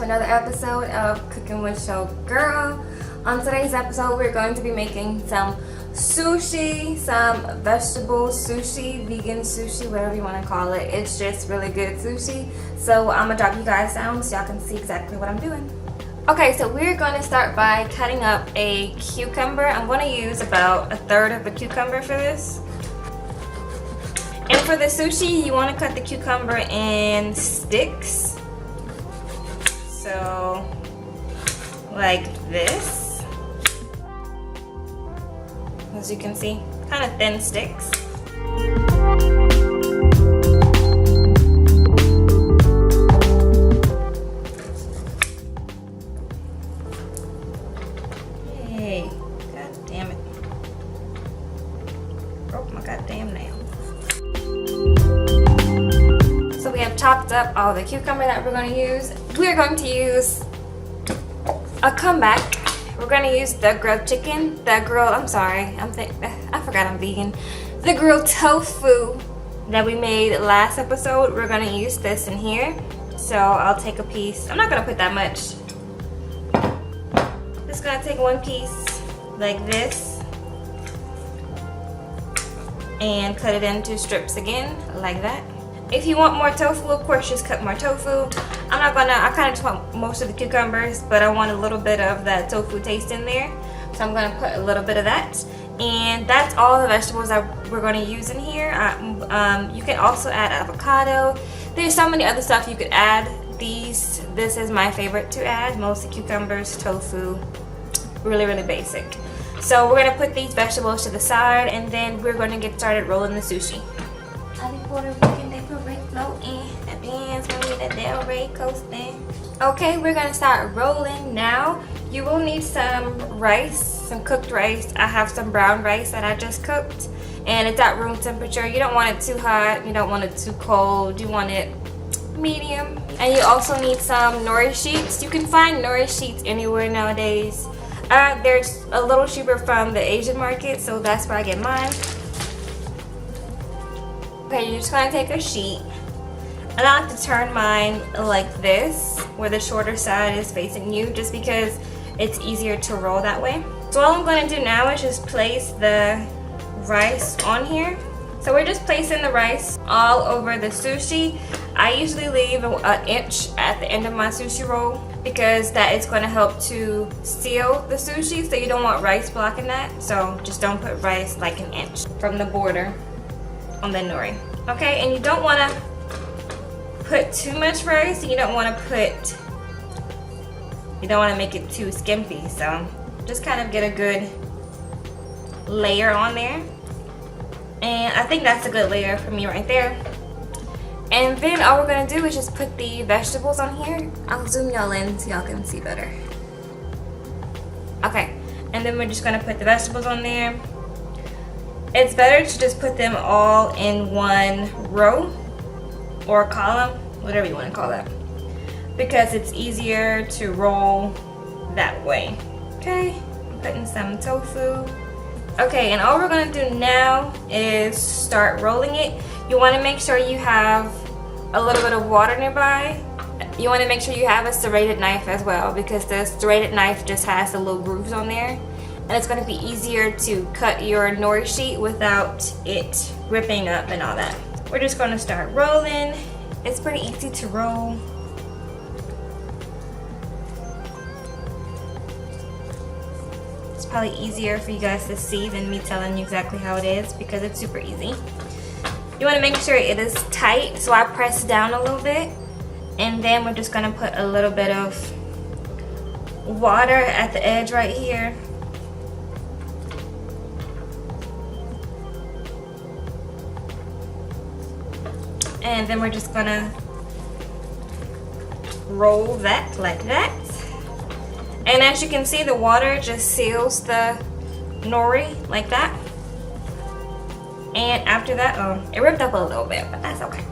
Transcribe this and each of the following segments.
to another episode of Cooking with Your Girl. On today's episode, we're going to be making some sushi, some vegetable sushi, vegan sushi, whatever you want to call it. It's just really good sushi. So I'm going to drop you guys down so y'all can see exactly what I'm doing. Okay, so we're going to start by cutting up a cucumber. I'm going to use about a third of a cucumber for this. And for the sushi, you want to cut the cucumber in sticks. So, like this. As you can see, kind of thin sticks. Hey, god damn it. Broke my goddamn nail. So we have chopped up all the cucumber that we're going to use. We're going to use a comeback. We're going to use the grilled chicken, I forgot I'm vegan. The grilled tofu that we made last episode. We're going to use this in here. So I'll take a piece. I'm not going to put that much. Just going to take one piece like this and cut it into strips again, like that. If you want more tofu, of course, just cut more tofu. I kind of just want most of the cucumbers, but I want a little bit of that tofu taste in there. So I'm gonna put a little bit of that. And that's all the vegetables that we're gonna use in here. You can also add avocado. There's so many other stuff you could add. This is my favorite to add, mostly cucumbers, tofu, really, really basic. So we're gonna put these vegetables to the side and then we're gonna get started rolling the sushi. Okay, we're gonna start rolling now. You will need some rice, some cooked rice. I have some brown rice that I just cooked and it's at room temperature. You don't want it too hot, you don't want it too cold, you want it medium. And you also need some nori sheets. You can find nori sheets anywhere nowadays. There's a little cheaper from the Asian market, so that's where I get mine. Okay, you're just gonna take a sheet. And I like to turn mine like this, where the shorter side is facing you, just because it's easier to roll that way. So all I'm gonna do now is just place the rice on here. So we're just placing the rice all over the sushi. I usually leave an inch at the end of my sushi roll because that is going to help to seal the sushi, so you don't want rice blocking that. So just don't put rice like an inch from the border on the nori. Okay, and you don't want to put too much rice. You don't want to make it too skimpy. So just kind of get a good layer on there. And I think that's a good layer for me right there. And then all we're gonna do is just put the vegetables on here. I'll zoom y'all in so y'all can see better. Okay, and then we're just gonna put the vegetables on there. It's better to just put them all in one row or column, whatever you want to call that, because it's easier to roll that way. Okay, I'm putting some tofu. Okay, and all we're going to do now is start rolling it. You want to make sure you have a little bit of water nearby. You want to make sure you have a serrated knife as well, because the serrated knife just has the little grooves on there. And it's going to be easier to cut your nori sheet without it ripping up and all that. We're just going to start rolling. It's pretty easy to roll. It's probably easier for you guys to see than me telling you exactly how it is, because it's super easy. You want to make sure it is tight, so I press down a little bit, and then we're just going to put a little bit of water at the edge right here. And then we're just going to roll that like that. And as you can see, the water just seals the nori like that. And after that, it ripped up a little bit, but that's okay.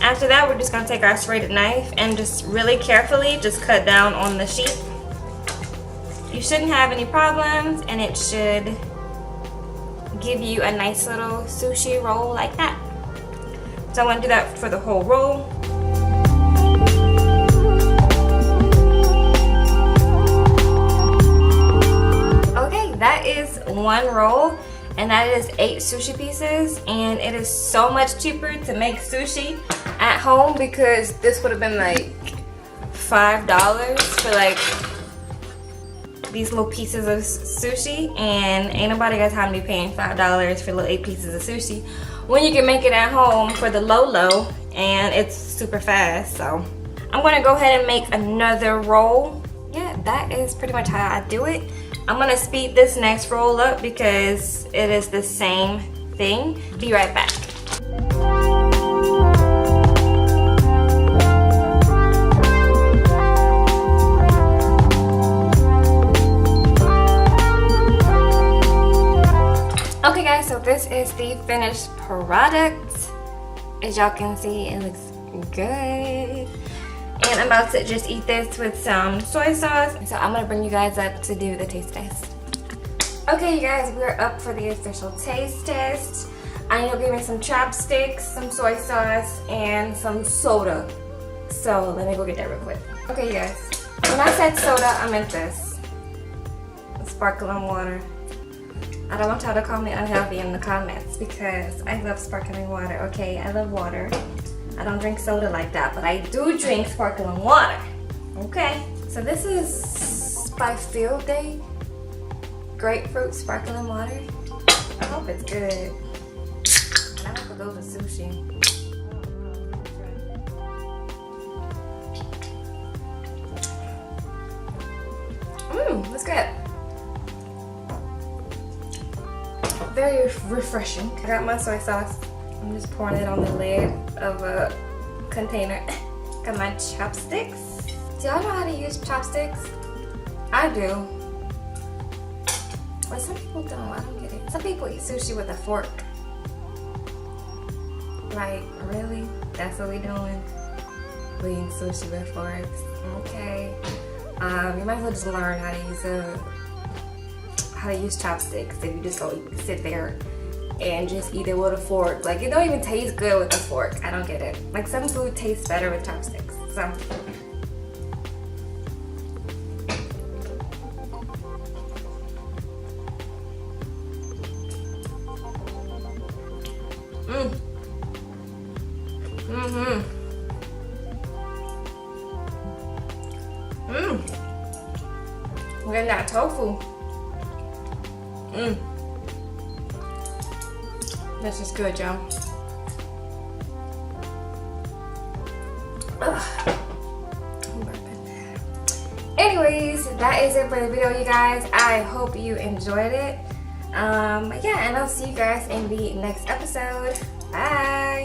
After that, we're just gonna take our serrated knife and just really carefully just cut down on the sheet. You shouldn't have any problems, and it should give you a nice little sushi roll like that. So I'm gonna do that for the whole roll. is one roll, and that is 8 sushi pieces, and it is so much cheaper to make sushi at home because this would have been like $5 for like these little pieces of sushi, and ain't nobody got time to be paying $5 for little 8 pieces of sushi when you can make it at home for the low and it's super fast. So I'm gonna go ahead and make another roll. Yeah, that is pretty much how I do it. I'm gonna speed this next roll up because it is the same thing. Be right back. Okay guys, so this is the finished product. As y'all can see, it looks good. And I'm about to just eat this with some soy sauce. So I'm gonna bring you guys up to do the taste test. Okay you guys, we're up for the official taste test. I need to give me some chopsticks, some soy sauce, and some soda. So let me go get that real quick. Okay you guys, when I said soda, I meant this. Sparkling water. I don't want y'all to call me unhealthy in the comments because I love sparkling water, okay? I love water. I don't drink soda like that, but I do drink sparkling water, okay? So this is by Field Day grapefruit sparkling water. I hope it's good. And I hope it goes with sushi. That's good. Very refreshing. I got my soy sauce. I'm just pouring it on the lid of a container. Got my chopsticks. Do y'all know how to use chopsticks? I do. But some people don't. I don't get it. Some people eat sushi with a fork. Like, really? That's what we doing? We eat sushi with forks. Okay. You might as well just learn how to use chopsticks if you just go sit there and just eat it with a fork. Like, it don't even taste good with a fork. I don't get it. Like, some food tastes better with chopsticks. So we're getting that tofu. This is good, y'all. Anyways, that is it for the video, you guys. I hope you enjoyed it. Yeah, and I'll see you guys in the next episode. Bye.